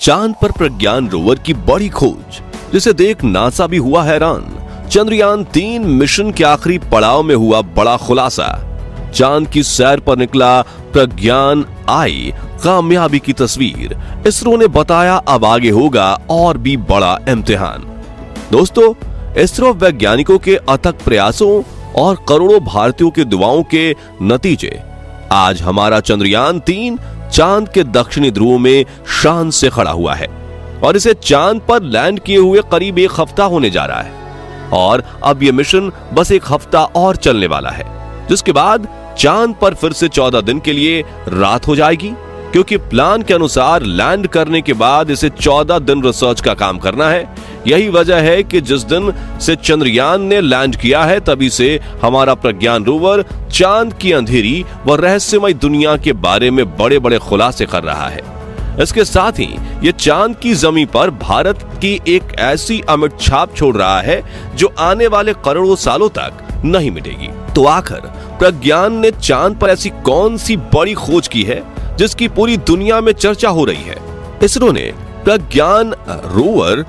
चांद पर प्रज्ञान रोवर की बड़ी खोज, जिसे देख नासा भी हुआ हैरान। चंद्रयान 3 मिशन के आखिरी पड़ाव में हुआ बड़ा खुलासा। चांद की सैर पर निकला प्रज्ञान, आई कामयाबी की तस्वीर। इसरो ने बताया अब आगे होगा और भी बड़ा इम्तिहान। दोस्तों, इसरो वैज्ञानिकों के अथक प्रयासों और करोड़ों भारतीयों के दुआओं के नतीजे आज हमारा चंद्रयान 3 चांद के दक्षिणी ध्रुव में शान से खड़ा हुआ है और इसे चांद पर लैंड किए हुए करीब 1 हफ्ता होने जा रहा है। और अब यह मिशन बस 1 हफ्ता और चलने वाला है, जिसके बाद चांद पर फिर से 14 दिन के लिए रात हो जाएगी, क्योंकि प्लान के अनुसार लैंड करने के बाद इसे 14 दिन रिसर्च का काम करना है। यही वजह है कि जिस दिन से चंद्रयान ने लैंड किया है तभी से हमारा प्रज्ञान रोवर चांद की अंधेरी व रहस्यमय दुनिया के बारे में बड़े बड़े खुलासे कर रहा है। इसके साथ ही ये चांद की जमीन पर भारत की एक ऐसी अमिट छाप छोड़ रहा है जो आने वाले करोड़ों सालों तक नहीं मिटेगी। तो आखिर प्रज्ञान ने चांद पर ऐसी कौन सी बड़ी खोज की है जिसकी पूरी दुनिया में चर्चा हो रही है? इसरो ने प्रज्ञान रोवर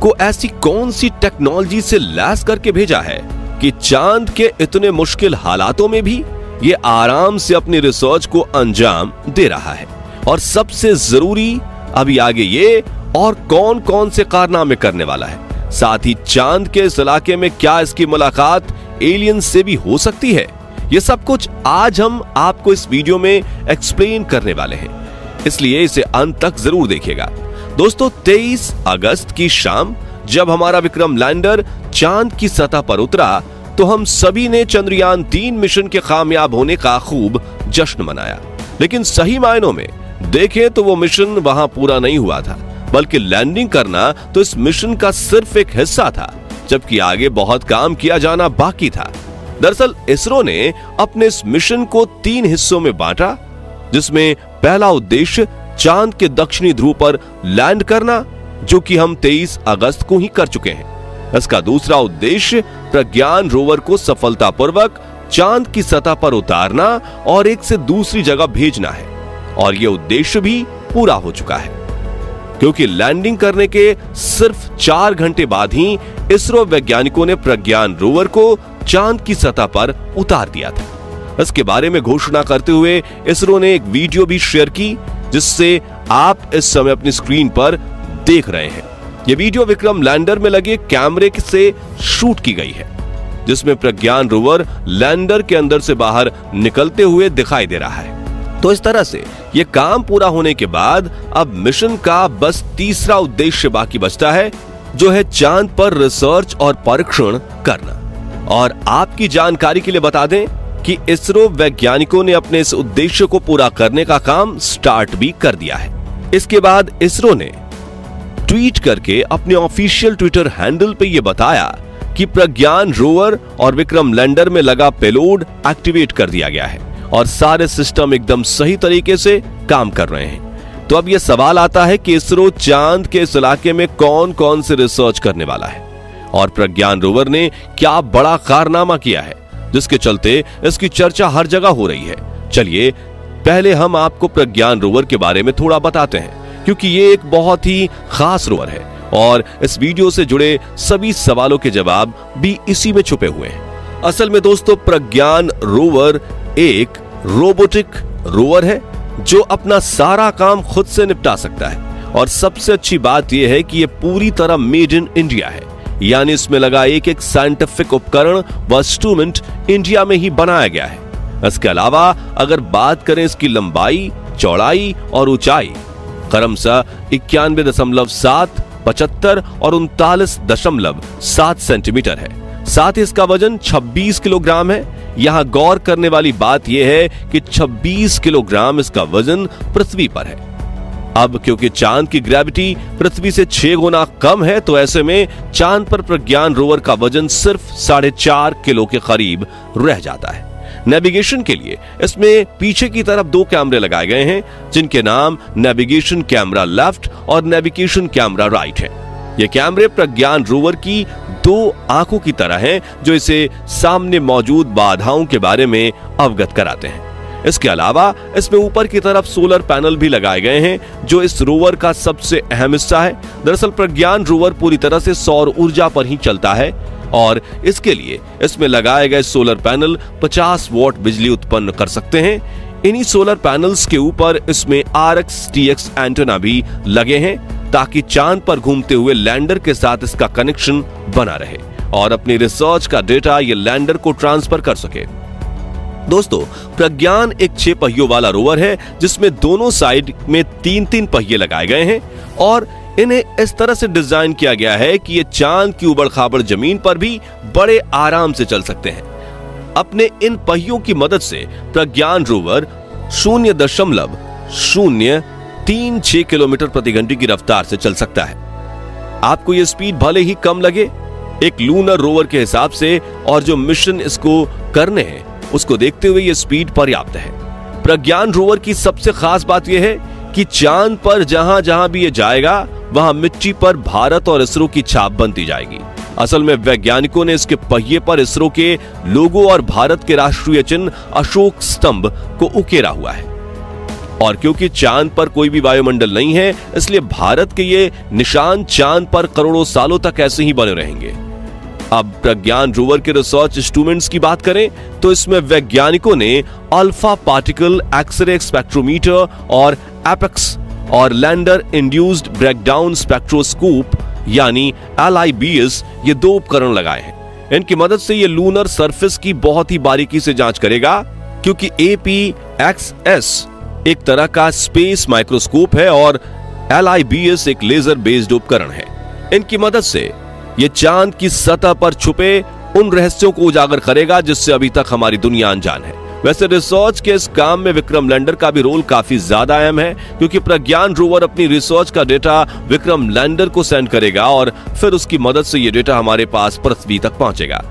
को ऐसी कौन सी टेक्नोलॉजी से लैस करके भेजा है कि चांद के इतने मुश्किल हालातों में भी ये आराम से अपनी रिसर्च को अंजाम दे रहा है? और सबसे जरूरी अभी आगे ये और कौन कौन से कारनामे करने वाला है। साथ ही चांद के इस इलाके में क्या इसकी मुलाकात एलियन से भी हो सकती है? ये सब कुछ आज हम आपको इस वीडियो में एक्सप्लेन करने वाले हैं, इसलिए इसे अंत तक जरूर देखिएगा। दोस्तों, 23 अगस्त की शाम जब हमारा विक्रम लैंडर चांद की सतह पर उतरा तो हम सभी ने चंद्रयान 3 मिशन के कामयाब होने का खूब जश्न मनाया। लेकिन सही मायनों में देखें तो वो मिशन वहां पूरा नहीं हुआ था, बल्कि लैंडिंग करना तो इस मिशन का सिर्फ एक हिस्सा था, जबकि आगे बहुत काम किया जाना बाकी था। दरअसल इसरो ने अपने इस मिशन को 3 हिस्सों में बांटा, जिसमें पहला उद्देश्य चांद के दक्षिणी ध्रुव पर लैंड करना, जो कि हम 23 अगस्त को ही कर चुके हैं। इसका दूसरा उद्देश्य प्रज्ञान रोवर को सफलतापूर्वक चांद की सतह पर उतारना और एक से दूसरी जगह भेजना है, और यह उद्देश्य भी पूरा हो चुका है, क्योंकि लैंडिंग करने के सिर्फ 4 घंटे बाद ही इसरो वैज्ञानिकों ने प्रज्ञान रोवर को चांद की सतह पर उतार दिया था। इसके बारे में घोषणा करते हुए इसरो ने एक वीडियो भी शेयर की, जिससे आप इस समय अपनी स्क्रीन पर देख रहे हैं। यह वीडियो विक्रम लैंडर में लगे कैमरे से शूट की गई है, जिसमें प्रज्ञान रोवर लैंडर के अंदर से बाहर निकलते हुए दिखाई दे रहा है। तो इस तरह से यह काम पूरा होने के बाद अब मिशन का बस तीसरा उद्देश्य बाकी बचता है, जो है चांद पर रिसर्च और परीक्षण करना। और आपकी जानकारी के लिए बता दें कि इसरो वैज्ञानिकों ने अपने इस उद्देश्य को पूरा करने का काम स्टार्ट भी कर दिया है। इसके बाद इसरो ने ट्वीट करके अपने ऑफिशियल ट्विटर हैंडल पे यह बताया कि प्रज्ञान रोवर और विक्रम लैंडर में लगा पेलोड एक्टिवेट कर दिया गया है और सारे सिस्टम एकदम सही तरीके से काम कर रहे हैं। तो अब यह सवाल आता है कि इसरो चांद के इस इलाके में कौन कौन से रिसर्च करने वाला है और प्रज्ञान रोवर ने क्या बड़ा कारनामा किया है, जिसके चलते इसकी चर्चा हर जगह हो रही है। चलिए पहले हम आपको प्रज्ञान रोवर के बारे में थोड़ा बताते हैं, क्योंकि ये एक बहुत ही खास रोवर है और इस वीडियो से जुड़े सभी सवालों के जवाब भी इसी में छुपे हुए हैं। असल में दोस्तों, प्रज्ञान रोवर एक रोबोटिक रोवर है जो अपना सारा काम खुद से निपटा सकता है। और सबसे अच्छी बात यह है कि यह पूरी तरह मेड इन इंडिया है, यानी इसमें लगा एक एक साइंटिफिक उपकरण व इंस्ट्रूमेंट इंडिया में ही बनाया गया है। इसके अलावा अगर बात करें इसकी लंबाई, चौड़ाई और ऊंचाई, क्रमशः 91.7, 75 और 39.7 सेंटीमीटर है। साथ ही इसका वजन 26 किलोग्राम है। यहाँ गौर करने वाली बात यह है कि 26 किलोग्राम इसका वजन पृथ्वी पर है। अब क्योंकि चांद की ग्रेविटी पृथ्वी से 6 गुना कम है, तो ऐसे में चांद पर प्रज्ञान रोवर का वजन सिर्फ 4.5 किलो के करीब रह जाता है। नेविगेशन के लिए इसमें पीछे की तरफ 2 कैमरे लगाए गए हैं, जिनके नाम नेविगेशन कैमरा लेफ्ट और नेविगेशन कैमरा राइट है। ये कैमरे प्रज्ञान रोवर की 2 आंखों की तरह हैं, जो इसे सामने मौजूद बाधाओं के बारे में अवगत कराते हैं। इसके अलावा इसमें ऊपर की तरफ सोलर पैनल भी लगाए गए हैं, जो इस रोवर का सबसे अहम हिस्सा है। दरअसल प्रज्ञान रोवर पूरी तरह से सौर ऊर्जा पर ही चलता है और इसके लिए इसमें लगाए गए सोलर पैनल 50 वॉट बिजली उत्पन्न कर सकते हैं। इन्हीं सोलर पैनल्स के ऊपर इसमें RX-TX एंटेना भी लगे हैं ताकि चांद पर घूमते हुए लैंडर के साथ इसका कनेक्शन बना रहे और अपनी रिसर्च का डेटा ये लैंडर को ट्रांसफर कर सके। दोस्तों, प्रज्ञान एक 6 पहियों वाला रोवर है जिसमें दोनों साइड में 3-3 पहिए लगाए गए हैं और इन्हें इस तरह से डिजाइन किया गया है कि ये चांद की उबड़ खाबड़ जमीन पर भी बड़े आराम से चल सकते हैं। अपने इन पहियों की मदद से प्रज्ञान रोवर 0.036 किलोमीटर प्रति घंटे की रफ्तार से चल सकता है। आपको यह स्पीड भले ही कम लगे एक लूनर रोवर के हिसाब से, और जो मिशन इसको करने हैं उसको देखते हुए यह स्पीड पर्याप्त है। प्रज्ञान रोवर की सबसे खास बात यह है कि चांद पर जहां जहां भी ये जाएगा वहां मिट्टी पर भारत और इसरो की छाप बनती जाएगी। असल में वैज्ञानिकों ने इसके पहिए पर इसरो के लोगो और भारत के राष्ट्रीय चिन्ह अशोक स्तंभ को उकेरा हुआ है। और क्योंकि चांद पर कोई भी वायुमंडल नहीं है, इसलिए भारत के ये निशान चांद पर करोड़ों सालों तक ऐसे ही बने रहेंगे। अब प्रज्ञान रोवर के रिसर्च इंस्ट्रूमेंट्स की बात करें तो इसमें वैज्ञानिकों ने अल्फा पार्टिकल एक्सरे स्पेक्ट्रोमीटर और एपेक्स और लैंडर इंड्यूस्ड ब्रेकडाउन स्पेक्ट्रोस्कोप यानी LIBS ये 2 उपकरण लगाए हैं। इनकी मदद से ये लूनर सरफेस की बहुत ही बारीकी से जांच करेगा, क्योंकि APXS एक तरह का स्पेस माइक्रोस्कोप है और LIBS एक लेजर बेस्ड उपकरण है। इनकी मदद से ये चांद की सतह पर छुपे उन रहस्यों को उजागर करेगा जिससे अभी तक हमारी दुनिया अनजान है। वैसे रिसर्च के इस काम में विक्रम लैंडर का भी रोल काफी ज्यादा अहम है, क्योंकि प्रज्ञान रोवर अपनी रिसर्च का डेटा विक्रम लैंडर को सेंड करेगा और फिर उसकी मदद से ये डेटा हमारे पास पृथ्वी तक पहुंचेगा।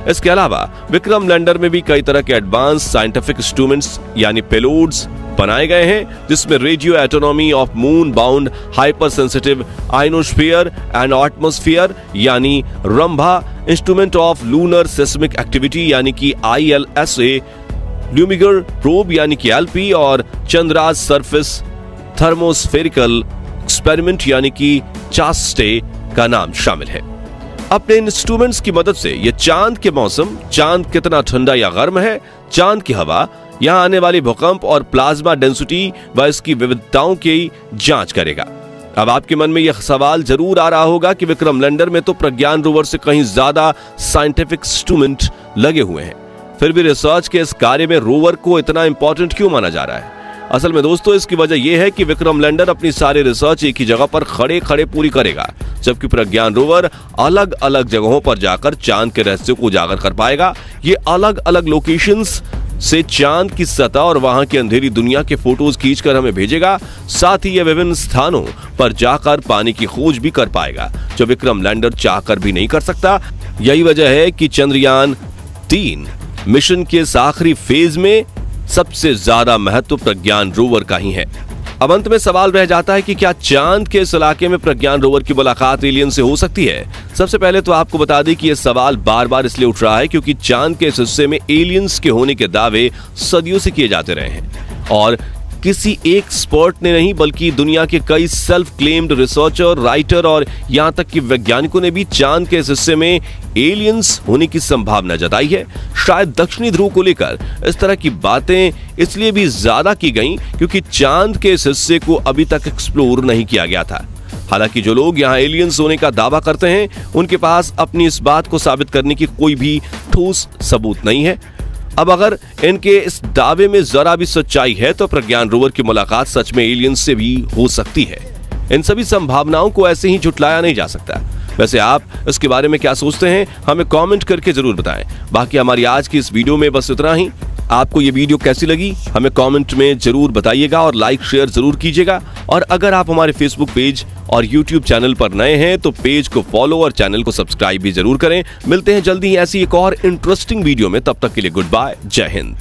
इसके अलावा विक्रम लैंडर में भी कई तरह के एडवांस साइंटिफिक इंस्ट्रूमेंट्स यानी पेलोड्स बनाए गए हैं, जिसमें radio anatomy of moon bound hyper sensitive ionosphere and atmosphere यानी Rambha, instrument of lunar seismic activity यानी कि ILSA, ल्यूमिगर प्रोब यानी कि LP और चंद्राज सरफेस थर्मोस्फेरिकल एक्सपेरिमेंट यानी कि चास्टे का नाम शामिल है। अपने इंस्ट्रूमेंट्स की मदद से यह चांद के मौसम, चांद कितना ठंडा या गर्म है, चांद की हवा, यहां आने वाली भूकंप और प्लाज्मा डेंसिटी व इसकी विविधताओं की जांच करेगा। अब आपके मन में यह सवाल जरूर आ रहा होगा कि विक्रम लैंडर में तो प्रज्ञान रोवर से कहीं ज्यादा साइंटिफिक इंस्ट्रूमेंट लगे हुए हैं, फिर भी रिसर्च के इस कार्य में रोवर को इतना इंपॉर्टेंट क्यों माना जा रहा है? असल में दोस्तों, इसकी वजह यह है कि विक्रम लैंडर अपनी सारी रिसर्च एक ही जगह पर खड़े खड़े पूरी करेगा, जबकि प्रज्ञान रोवर अलग अलग जगहों पर जाकर चांद के रहस्यों को उजागर कर पाएगा। ये अलग अलग लोकेशंस से चांद की सतह और वहां की अंधेरी दुनिया के फोटोज खींचकर हमें भेजेगा। साथ ही यह विभिन्न स्थानों पर जाकर पानी की खोज भी कर पाएगा, जो विक्रम लैंडर चाहकर भी नहीं कर सकता। यही वजह है कि चंद्रयान 3 मिशन के इस आखिरी फेज में सबसे ज्यादा महत्व प्रज्ञान रोवर का ही है। अब अंत में सवाल रह जाता है कि क्या चांद के इस इलाके में प्रज्ञान रोवर की मुलाकात एलियन से हो सकती है? सबसे पहले तो आपको बता दें कि यह सवाल बार बार इसलिए उठ रहा है क्योंकि चांद के इस हिस्से में एलियंस के होने के दावे सदियों से किए जाते रहे हैं और किसी एक एक्सपर्ट ने नहीं बल्कि दुनिया के कई सेल्फ क्लेम्ड रिसर्चर, राइटर और यहां तक कि वैज्ञानिकों ने भी चांद के इस हिस्से में एलियंस होने की संभावना जताई है। शायद दक्षिणी ध्रुव को लेकर इस तरह की बातें इसलिए भी ज्यादा की गईं क्योंकि चांद के इस हिस्से को अभी तक एक्सप्लोर नहीं किया गया था। हालांकि जो लोग यहां एलियंस होने का दावा करते हैं उनके पास अपनी इस बात को साबित करने की कोई भी ठोस सबूत नहीं है। अब अगर इनके इस दावे में जरा भी सच्चाई है तो प्रज्ञान रोवर की मुलाकात सच में एलियंस से भी हो सकती है। इन सभी संभावनाओं को ऐसे ही झुटलाया नहीं जा सकता। वैसे आप इसके बारे में क्या सोचते हैं, हमें कमेंट करके जरूर बताएं। बाकी हमारी आज की इस वीडियो में बस इतना ही। आपको ये वीडियो कैसी लगी हमें कमेंट में जरूर बताइएगा और लाइक शेयर जरूर कीजिएगा। और अगर आप हमारे फेसबुक पेज और यूट्यूब चैनल पर नए हैं तो पेज को फॉलो और चैनल को सब्सक्राइब भी जरूर करें। मिलते हैं जल्दी ही ऐसी एक और इंटरेस्टिंग वीडियो में, तब तक के लिए गुड बाय, जय हिंद।